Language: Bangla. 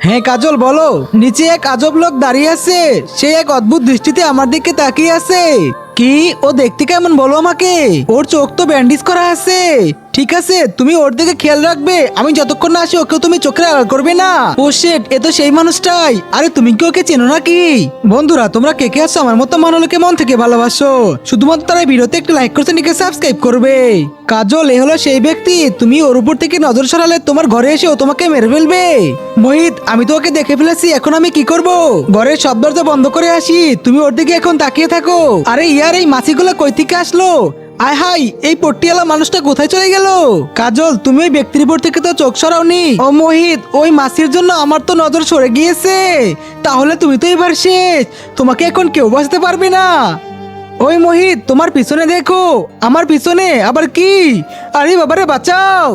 হ্যাঁ কাজল বলো। নিচে এক আজব লোক দাঁড়িয়ে আছে, সে এক অদ্ভুত দৃষ্টিতে আমার দিকে তাকিয়ে আছে। কি ও দেখতে কেমন বলো আমাকে? ওর চোখ তো ব্যান্ডেজ করা আছে। ঠিক আছে, তুমি ওর দিকে খেয়াল রাখবে, আমি যতক্ষণ না আসি ওকে তুমি চোখের আড়াল করবে না। ও শেট, এ তো সেই মানুষটাই। আরে তুমি কি ওকে চেনো নাকি? বন্ধুরা তোমরা কে কে আছো আমার মতো মানুষকে মন থেকে ভালোবাসো, শুধুমাত্র তারা ভিডিওতে একটু লাইক করছে, নিকে সাবস্ক্রাইব করবে। কাজল এ হলো সেই ব্যক্তি, তুমি ওর উপর থেকে নজর সরালে তোমার ঘরে এসে ও তোমাকে মেরে ফেলবে। মোহিত আমি তো ওকে দেখে ফেলেছি, এখন আমি কি করব? ঘরের সব দরজা বন্ধ করে আসি, তুমি ওর দিকে এখন তাকিয়ে থাকো। আরে ইয়ার, এই মাছিগুলো কই থেকে আসলো? আয় হাই, এই পট্টিওয়ালা মানুষটা কোথায় চলে গেল? কাজল তুমি ওই ব্যক্তির উপর থেকে তো চোখ সরাওনি। ও মোহিত, ওই মাছির জন্য আমার তো নজর সরে গিয়েছে। তাহলে তুমি তো এবার শেষ, তোমাকে এখন কেউ বাঁচাতে পারবে না। ওই মোহিত, তোমার পিছনে দেখো। আমার পিছনে আবার কি? আরে বাবারে বাঁচাও।